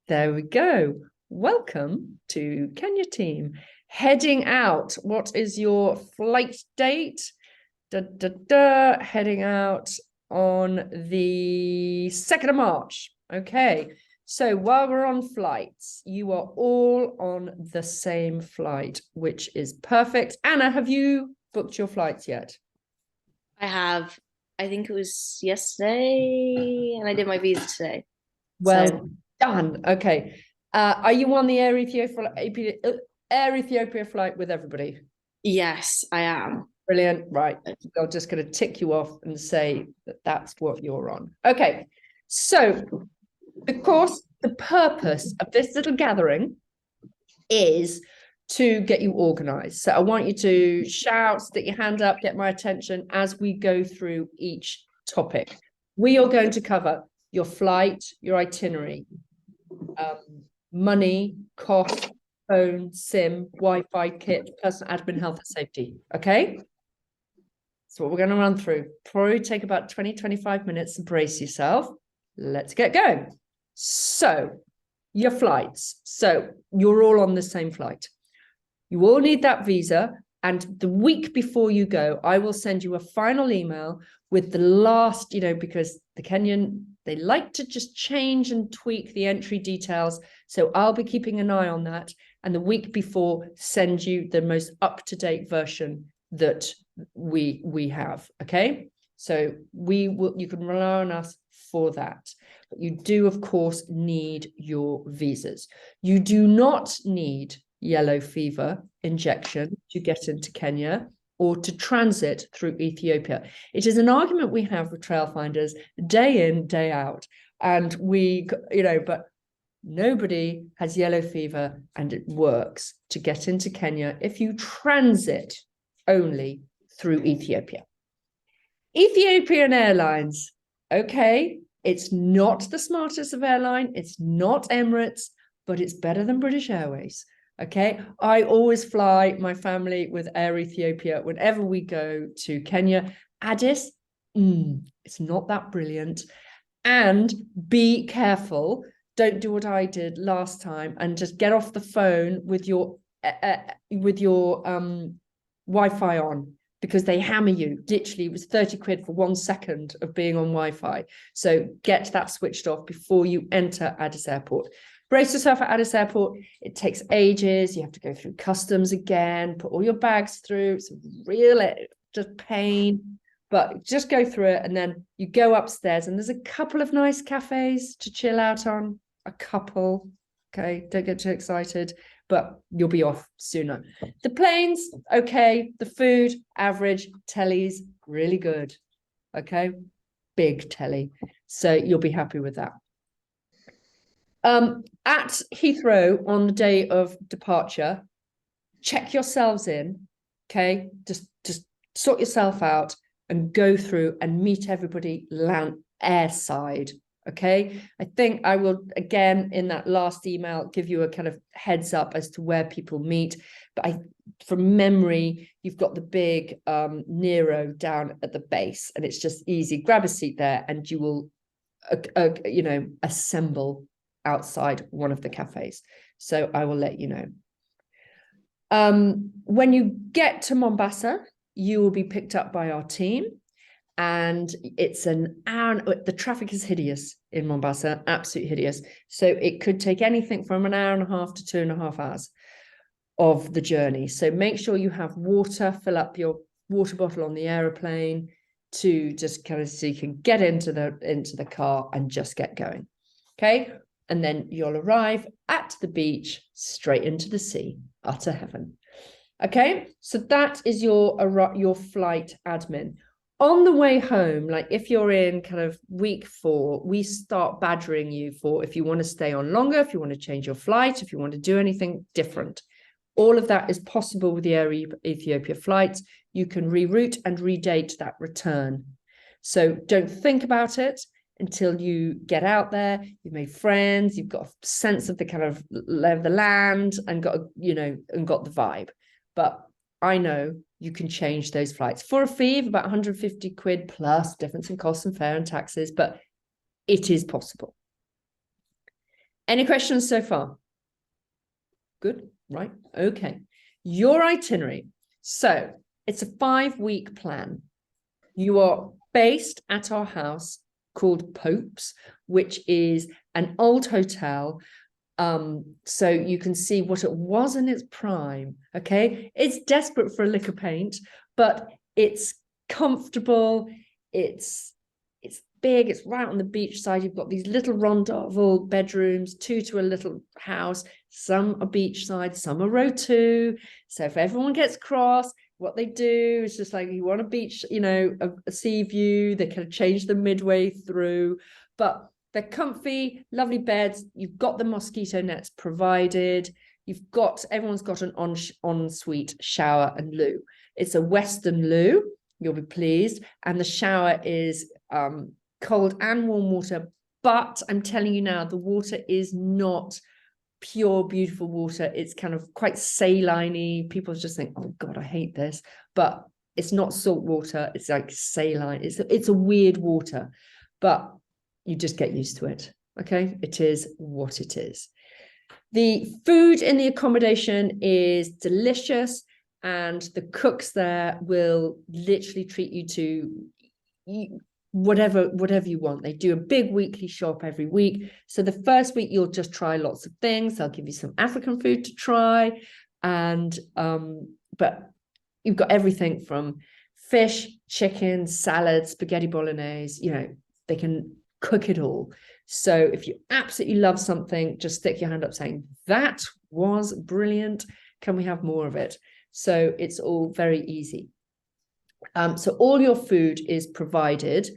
There we go. Welcome to Kenya team. Heading out. What is your flight date? Heading out on the 2nd of March. Okay. So while we're on flights, you are all on the same flight, which is perfect. Anna, have you booked your flights yet? I have, I think it was yesterday, and I did my visa today. Well So done. Okay. Are you on the Air Ethiopia flight with everybody? yes, I am. Brilliant. Right. I'm just going to tick you off and say that that's what you're on. Okay. So, of course, the purpose of this little gathering is to get you organized. So I want you to shout, stick your hand up, get my attention as we go through each topic. We are going to cover your flight, your itinerary, money, cost, phone, SIM, Wi-Fi kit, personal admin, health and safety. Okay? That's what we're going to run through. Probably take about 20, 25 minutes to brace yourself. Let's get going. So, your flights. So, you're all on the same flight. You all need that visa. And the week before you go, I will send you a final email with the last, because the Kenyan, they like to just change and tweak the entry details. So I'll be keeping an eye on that. And the week before, send you the most up-to-date version that we have. Okay. So you can rely on us for that. But you do, of course, need your visas. You do not need yellow fever injection to get into Kenya or to transit through Ethiopia. It is an argument we have with trail finders day in, day out. And but nobody has yellow fever and it works to get into Kenya if you transit only through Ethiopia. Ethiopian Airlines, okay, it's not the smartest of airline, it's not Emirates, but it's better than British Airways. Okay, I always fly my family with Air Ethiopia whenever we go to Kenya. Addis, it's not that brilliant. And be careful. Don't do what I did last time and just get off the phone with your Wi-Fi on, because they hammer you. Literally, it was 30 quid for 1 second of being on Wi-Fi. So get that switched off before you enter Addis Airport. Brace yourself at Addis Airport. It takes ages. You have to go through customs again, put all your bags through. It's real just pain, but just go through it. And then you go upstairs and there's a couple of nice cafes to chill out on. A couple. Okay, don't get too excited, but you'll be off sooner. The planes, okay. The food, average. Telly's really good. Okay, big telly. So you'll be happy with that. At Heathrow on the day of departure, check yourselves in, okay? Just sort yourself out and go through and meet everybody land airside, okay? I think I will, again, in that last email, give you a kind of heads up as to where people meet. But from memory, you've got the big Nero down at the base, and it's just easy. Grab a seat there and you will, assemble outside one of the cafes. So I will let you know. When you get to Mombasa, you will be picked up by our team, and it's an hour. The traffic is hideous in Mombasa, absolutely hideous. So it could take anything from an hour and a half to 2.5 hours of the journey. So make sure you have water, fill up your water bottle on the aeroplane to just kind of so you can get into the car and just get going. Okay. And then you'll arrive at the beach, straight into the sea, utter heaven. Okay, so that is your flight admin. On the way home, like if you're in kind of week 4, we start badgering you for if you want to stay on longer, if you want to change your flight, if you want to do anything different. All of that is possible with the Air Ethiopia flights. You can reroute and redate that return. So don't think about it until you get out there. You've made friends, you've got a sense of the kind of the land and got the vibe. But I know you can change those flights for a fee of about 150 quid plus difference in costs and fare and taxes, but it is possible. Any questions so far? Good, right? Okay. Your itinerary. So it's a 5-week plan. You are based at our house called Pope's, which is an old hotel. So you can see what it was in its prime. Okay. It's desperate for a lick of paint, but it's comfortable. It's big. It's right on the beach side. You've got these little rondoval bedrooms, 2 to a little house. Some are beachside, some are row 2. So if everyone gets cross, what they do is just like, you want a beach, you know, a sea view, they kind of change them midway through, but they're comfy, lovely beds. You've got the mosquito nets provided. Everyone's got an ensuite shower and loo. It's a Western loo, you'll be pleased. And the shower is cold and warm water, but I'm telling you now, the water is not pure, beautiful water. It's kind of quite saline-y. People just think, oh God, I hate this. But it's not salt water. It's like saline. It's a weird water, but you just get used to it. Okay. It is what it is. The food in the accommodation is delicious, and the cooks there will literally treat you to whatever you want. They do a big weekly shop every week. So the first week you'll just try lots of things. They'll give you some African food to try, and but you've got everything from fish, chicken, salad, spaghetti bolognese. You know, they can cook it all. So if you absolutely love something, just stick your hand up saying, that was brilliant. Can we have more of it? So it's all very easy. So all your food is provided,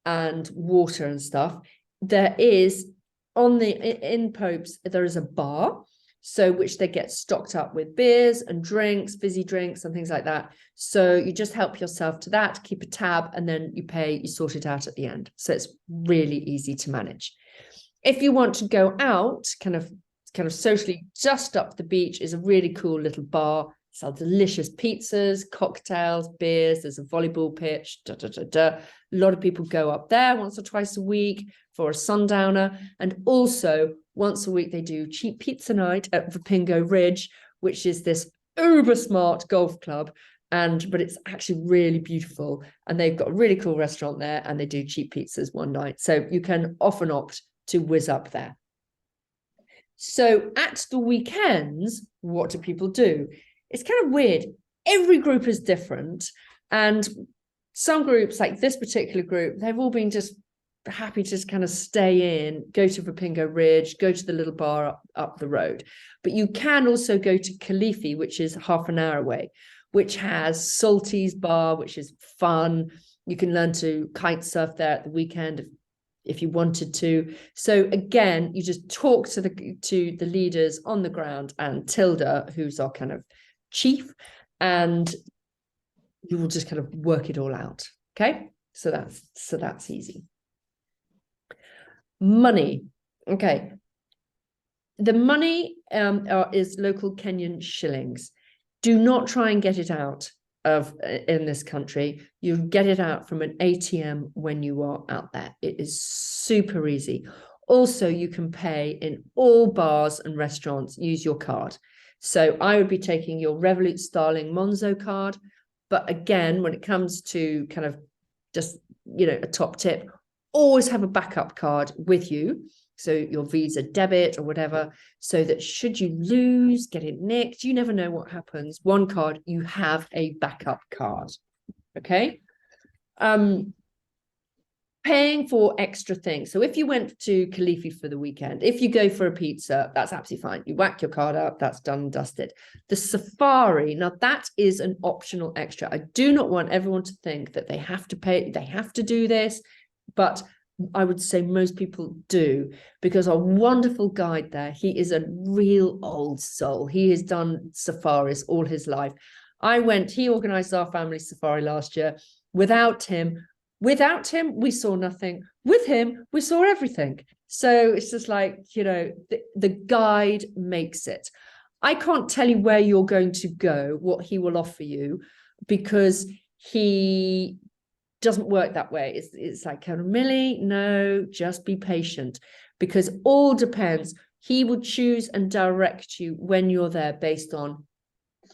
and water and stuff. There is in Pope's, there is a bar, so which they get stocked up with beers and drinks, fizzy drinks and things like that. So you just help yourself to that, keep a tab, and then you pay, you sort it out at the end. So it's really easy to manage. If you want to go out, kind of socially, just up the beach is a really cool little bar. Sell delicious pizzas, cocktails, beers. There's a volleyball pitch. A lot of people go up there once or twice a week for a sundowner. And also once a week, they do cheap pizza night at Vipingo Ridge, which is this uber smart golf club. But it's actually really beautiful. And they've got a really cool restaurant there, and they do cheap pizzas one night. So you can often opt to whiz up there. So at the weekends, what do people do? It's kind of weird. Every group is different. And some groups, like this particular group, they've all been just happy to just kind of stay in, go to Vipingo Ridge, go to the little bar up the road. But you can also go to Kilifi, which is half an hour away, which has Salty's Bar, which is fun. You can learn to kite surf there at the weekend if you wanted to. So again, you just talk to the leaders on the ground and Tilda, who's our kind of chief, and you will just kind of work it all out. Okay, so that's easy. Money. Okay, the money is local Kenyan shillings. Do not try and get it out in this country. You get it out from an ATM when you are out there. It is super easy. Also, you can pay in all bars and restaurants. Use your card. So I would be taking your Revolut Starling Monzo card. But again, when it comes to kind of just, you know, a top tip, always have a backup card with you. So your Visa debit or whatever, so that should you lose, get it nicked, you never know what happens. One card, you have a backup card. Okay. Paying for extra things. So if you went to Kilifi for the weekend, if you go for a pizza, that's absolutely fine. You whack your card up, that's done and dusted. The safari, now that is an optional extra. I do not want everyone to think that they have to pay, they have to do this, but I would say most people do, because our wonderful guide there, he is a real old soul. He has done safaris all his life. He organized our family safari last year. Without him, we saw nothing. With him, we saw everything. So it's just like, you know, the guide makes it. I can't tell you where you're going to go, what he will offer you, because he doesn't work that way. It's like, Millie, no, just be patient, because all depends. He will choose and direct you when you're there based on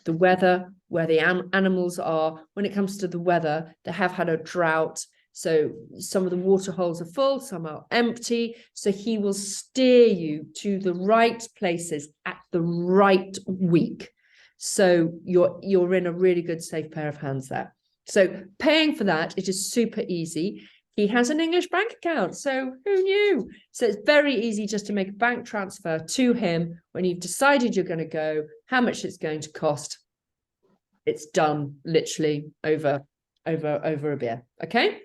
the weather, where the animals are. When it comes to the weather, they have had a drought. So some of the water holes are full, some are empty. So he will steer you to the right places at the right week. So you're in a really good, safe pair of hands there. So paying for that, it is super easy. He has an English bank account, so who knew? So it's very easy just to make a bank transfer to him when you've decided you're going to go, how much it's going to cost. It's done literally over a beer, okay?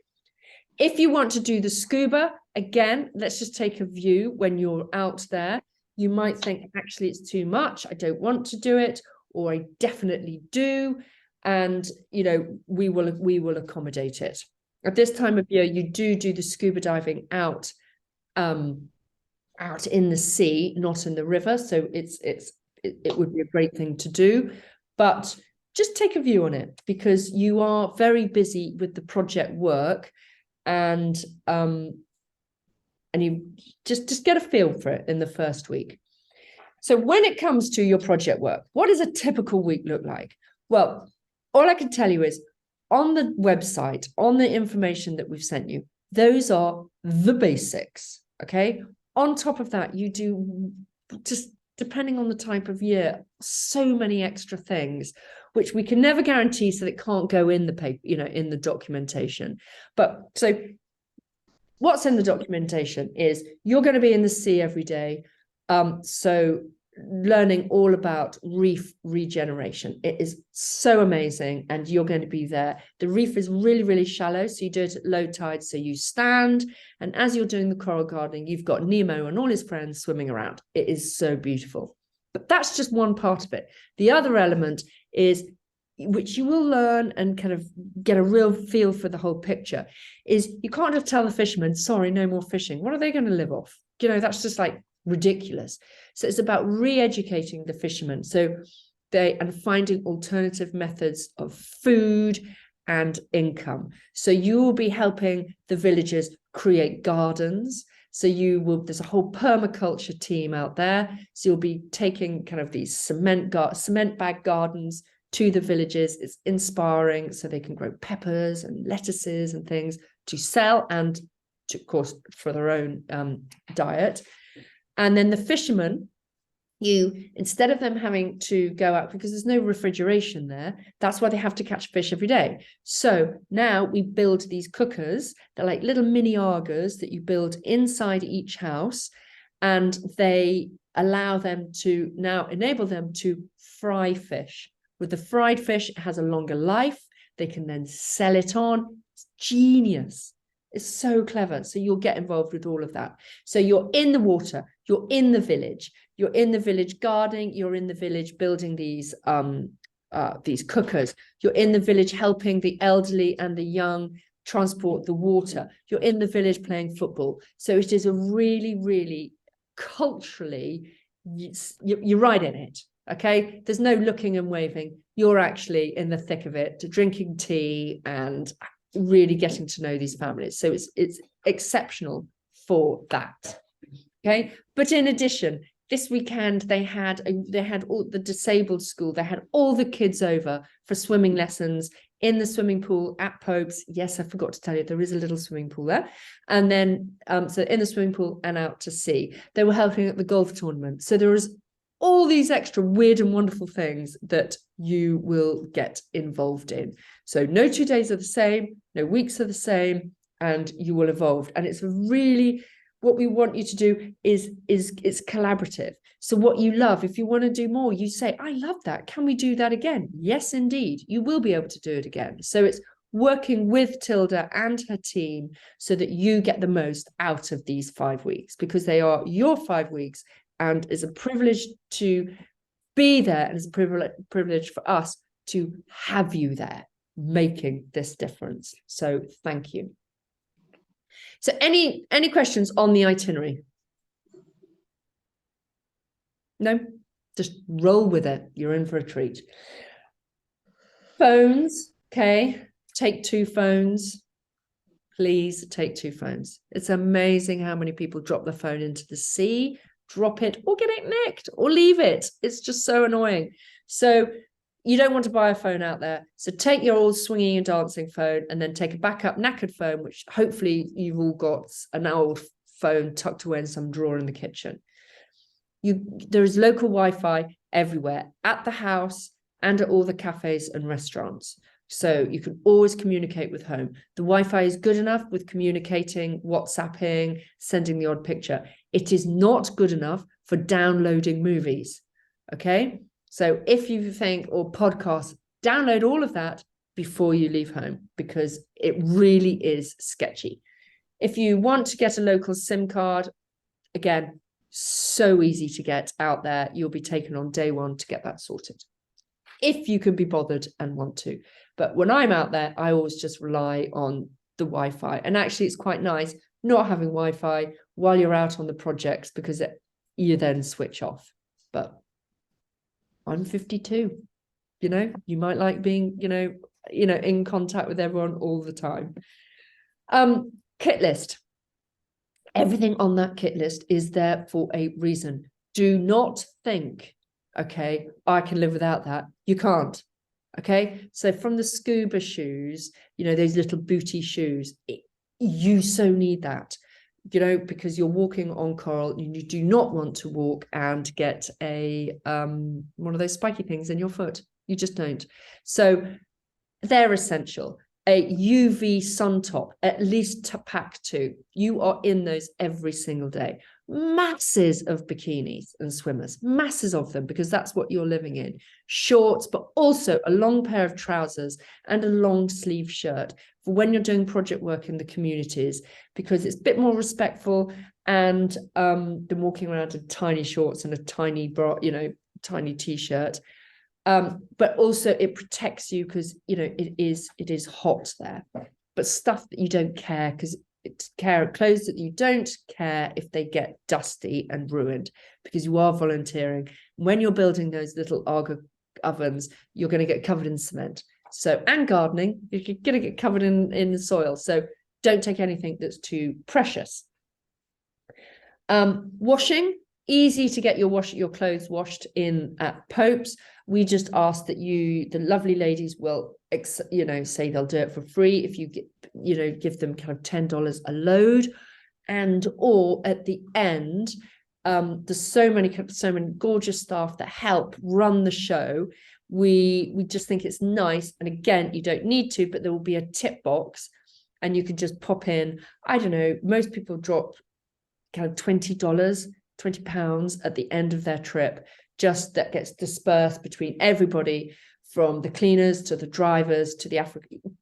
If you want to do the scuba, again, let's just take a view when you're out there. You might think, actually, it's too much. I don't want to do it, or I definitely do. And, you know, we will accommodate it. At this time of year, you do the scuba diving out in the sea, not in the river. So it would be a great thing to do, but just take a view on it, because you are very busy with the project work, and you just get a feel for it in the first week. So when it comes to your project work, what does a typical week look like? Well, all I can tell you is, on the website, on the information that we've sent you, those are the basics, okay? On top of that, you do, just depending on the type of year, so many extra things, which we can never guarantee, so that can't go in the paper, you know, in the documentation. But so what's in the documentation is you're going to be in the sea every day. So learning all about reef regeneration. It is so amazing, and you're going to be there. The reef is really, really shallow, so you do it at low tide. So you stand, and as you're doing the coral gardening, you've got Nemo and all his friends swimming around. It is so beautiful. But that's just one part of it. The other element is, which you will learn and kind of get a real feel for the whole picture, is you can't just tell the fishermen, sorry, no more fishing. What are they going to live off? You know, that's just like ridiculous. So it's about re-educating the fishermen, and finding alternative methods of food and income. So you will be helping the villagers create gardens. So there's a whole permaculture team out there. So you'll be taking kind of these cement bag gardens to the villages. It's inspiring, so they can grow peppers and lettuces and things to sell, and to, of course, for their own diet. And then the fishermen, instead of them having to go out, because there's no refrigeration there, that's why they have to catch fish every day. So now we build these cookers. They're like little mini Argos that you build inside each house, and they enable them to fry fish. With the fried fish, it has a longer life. They can then sell it on. It's genius. It's so clever. So you'll get involved with all of that. So you're in the water, you're in the village gardening, you're in the village building these cookers, you're in the village helping the elderly and the young transport the water, you're in the village playing football. So it is a really, really culturally, you're right in it. Okay, there's no looking and waving. You're actually in the thick of it, drinking tea and really getting to know these families. So it's exceptional for that. Okay, but in addition, this weekend they had all the disabled school. They had all the kids over for swimming lessons in the swimming pool at Pope's. Yes, I forgot to tell you, there is a little swimming pool there. And then so in the swimming pool and out to sea. They were helping at the golf tournament. So there was all these extra weird and wonderful things that you will get involved in. So no 2 days are the same, no weeks are the same, and you will evolve. And it's really, what we want you to do is it's collaborative. So what you love, if you want to do more, you say, I love that. Can we do that again? Yes, indeed. You will be able to do it again. So it's working with Tilda and her team so that you get the most out of these 5 weeks, because they are your 5 weeks. And it's a privilege to be there, and it's a privilege for us to have you there making this difference. So thank you. So any questions on the itinerary? No? Just roll with it. You're in for a treat. Phones, okay. Take 2 phones. Please take 2 phones. It's amazing how many people drop their phone into the sea drop it or get it nicked or leave it. It's just so annoying. So you don't want to buy a phone out there. So take your old swinging and dancing phone and then take a backup knackered phone, which hopefully you've all got an old phone tucked away in some drawer in the kitchen. There is local Wi-Fi everywhere, at the house and at all the cafes and restaurants. So you can always communicate with home. The Wi-Fi is good enough with communicating, WhatsApping, sending the odd picture. It is not good enough for downloading movies. Okay. So if you think, or podcasts, download all of that before you leave home, because it really is sketchy. If you want to get a local SIM card, again, so easy to get out there. You'll be taken on day one to get that sorted, if you can be bothered and want to. But when I'm out there, I always just rely on the Wi-Fi. And actually, it's quite nice not having Wi-Fi while you're out on the projects, because you then switch off. But I'm 52, you might like being, in contact with everyone all the time. Kit list. Everything on that kit list is there for a reason. Do not think, okay, I can live without that. You can't. Okay. So from the scuba shoes, those little booty shoes, you so need that, because you're walking on coral and you do not want to walk and get one of those spiky things in your foot. You just don't. So they're essential. A UV sun top, at least to pack 2. You are in those every single day. Masses of bikinis and swimmers, masses of them, because that's what you're living in. Shorts, but also a long pair of trousers and a long sleeve shirt for when you're doing project work in the communities, because it's a bit more respectful and than walking around in tiny shorts and a tiny bra, tiny t-shirt. But also it protects you because it is hot there. But stuff that you don't care, because it's clothes that you don't care if they get dusty and ruined, because you are volunteering. When you're building those little Argo ovens, you're going to get covered in cement. So, and gardening, you're going to get covered in the soil. So don't take anything that's too precious. Washing, easy to get your clothes washed in at Pope's. We just ask that the lovely ladies will, say they'll do it for free if you give them kind of $10 a load, or at the end, there's so many gorgeous staff that help run the show. We just think it's nice, and again, you don't need to, but there will be a tip box, and you can just pop in. I don't know. Most people drop kind of £20 at the end of their trip. Just that gets dispersed between everybody, from the cleaners to the drivers to the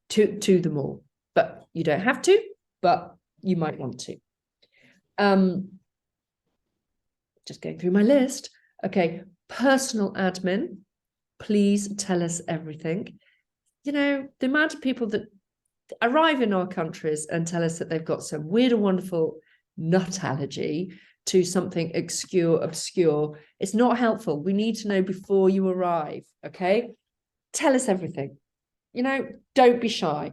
to them all. But you don't have to, but you might want to. Just going through my list. Okay, personal admin. Please tell us everything. The amount of people that arrive in our countries and tell us that they've got some weird and wonderful nut allergy to something obscure. It's not helpful. We need to know before you arrive. Okay, tell us everything. Don't be shy.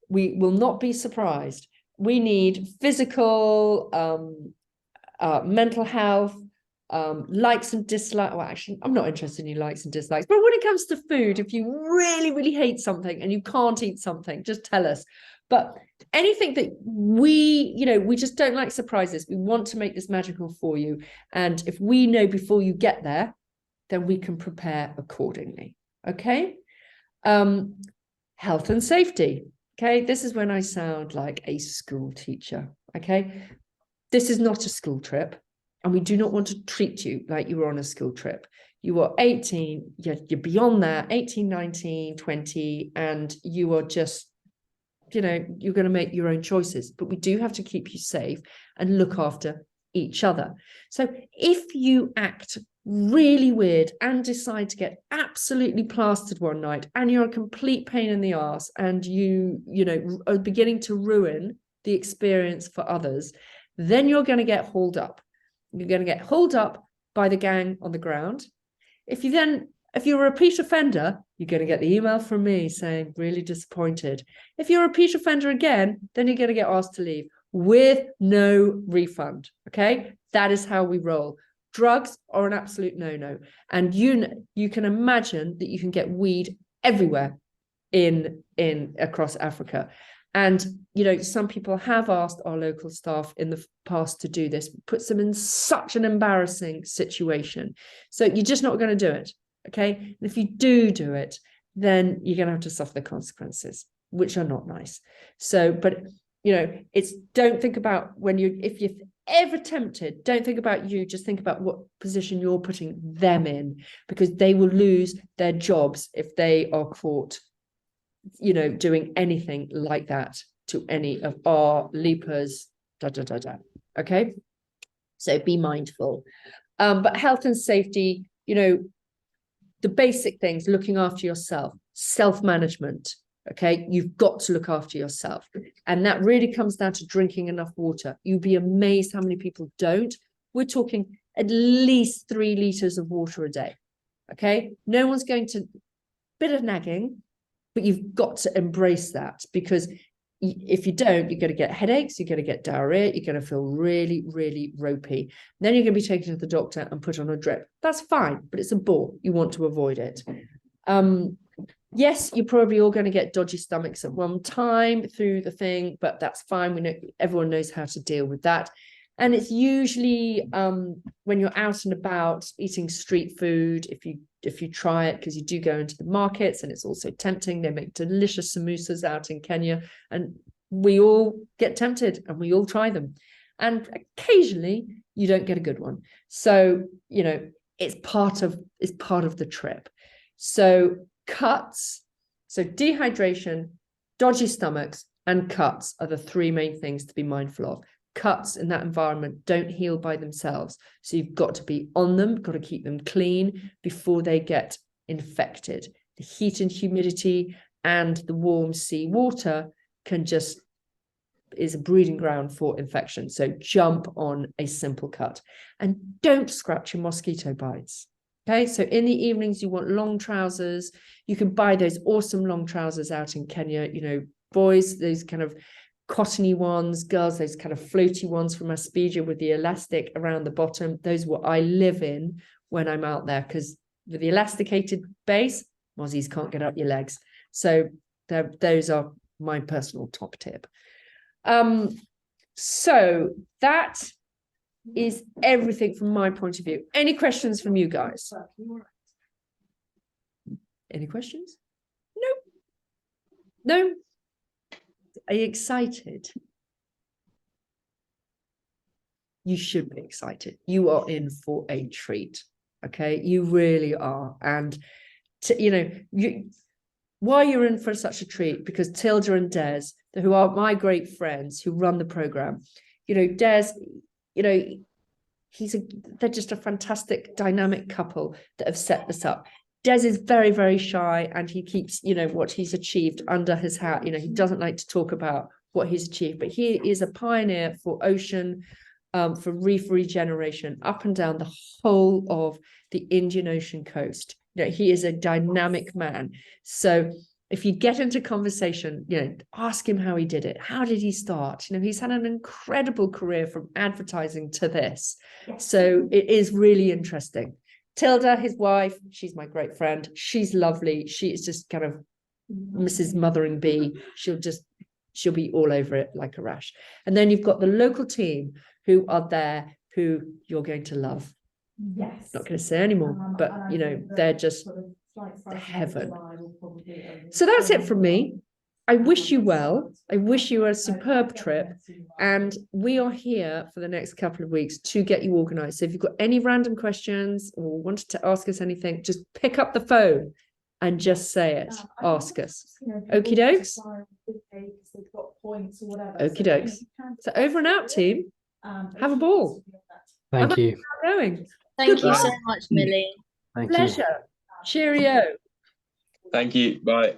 We will not be surprised. We need physical, mental health, likes and dislikes. Well, actually, I'm not interested in your likes and dislikes, but when it comes to food, if you really, really hate something and you can't eat something, just tell us. But anything that we just don't like surprises. We want to make this magical for you. And if we know before you get there, then we can prepare accordingly. Okay. Health and safety. Okay. This is when I sound like a school teacher. Okay. This is not a school trip, and we do not want to treat you like you were on a school trip. You are 18, you're beyond that, 18, 19, 20, and you are just, you're going to make your own choices, but we do have to keep you safe and look after each other. So if you act really weird and decide to get absolutely plastered one night, and you're a complete pain in the ass, and you are beginning to ruin the experience for others, then you're going to get hauled up. You're going to get hauled up by the gang on the ground. If you're a repeat offender, you're going to get the email from me saying, really disappointed. If you're a repeat offender again, then you're going to get asked to leave. with no refund. Okay, that is how we roll. Drugs are an absolute no-no, and you can imagine that you can get weed everywhere in across Africa. And some people have asked our local staff in the past to do this, puts them in such an embarrassing situation. So you're just not going to do it. Okay, and if you do it, then you're going to have to suffer the consequences, which are not nice. So, but it's, don't think about if you're ever tempted, don't think about you, just think about what position you're putting them in, because they will lose their jobs if they are caught doing anything like that to any of our leapers. Okay, so be mindful. But health and safety, the basic things: looking after yourself, self-management. Okay, you've got to look after yourself, and that really comes down to drinking enough water. You'd be amazed how many people don't. We're talking at least 3 liters of water a day. Okay, no one's going to, bit of nagging, but you've got to embrace that, because if you don't, you're going to get headaches, you're going to get diarrhea, you're going to feel really, really ropey. Then you're going to be taken to the doctor and put on a drip. That's fine, but it's a bore. You want to avoid it. Yes, you're probably all going to get dodgy stomachs at one time through the thing, but that's fine. We know, everyone knows how to deal with that. And it's usually when you're out and about eating street food, if you try it, because you do go into the markets and it's also tempting. They make delicious samosas out in Kenya, and we all get tempted and we all try them. And occasionally you don't get a good one. So, it's part of the trip. So cuts, so dehydration, dodgy stomachs, and cuts are the 3 main things to be mindful of. Cuts in that environment don't heal by themselves. So you've got to be on them, got to keep them clean before they get infected. The heat and humidity and the warm sea water is a breeding ground for infection. So jump on a simple cut, and don't scratch your mosquito bites. Okay, so in the evenings, you want long trousers. You can buy those awesome long trousers out in Kenya, boys, those kind of cottony ones, girls, those kind of floaty ones from Aspedia with the elastic around the bottom. Those are what I live in when I'm out there, because with the elasticated base, mozzies can't get up your legs. So those are my personal top tip. So that is everything from my point of view. Any questions from you guys? Any questions? No? Are you excited? You should be excited. You are in for a treat. Okay, you really are. And why you're in for such a treat, because Tilda and Des, who are my great friends who run the program, Des, they're just a fantastic dynamic couple that have set this up. Des is very, very shy, and he keeps, what he's achieved under his hat. He doesn't like to talk about what he's achieved, but he is a pioneer for ocean, for reef regeneration up and down the whole of the Indian Ocean coast. He is a dynamic man. So if you get into conversation, ask him how he did it. How did he start? He's had an incredible career from advertising to this. So it is really interesting. Tilda, his wife, she's my great friend. She's lovely. She is just kind of Mrs. Mothering Bee. She'll be all over it like a rash. And then you've got the local team who are there, who you're going to love. Yes. Not going to say anymore, but they're just heaven. So that's it from me. I wish you well. I wish you a superb trip. And we are here for the next couple of weeks to get you organized. So if you've got any random questions or wanted to ask us anything, just pick up the phone and just say it. Ask us. Okie dokes. Okie dokes. So over and out, team. Have a ball. Thank you. Thank you so much, Millie. Pleasure. Cheerio. Thank you. Bye.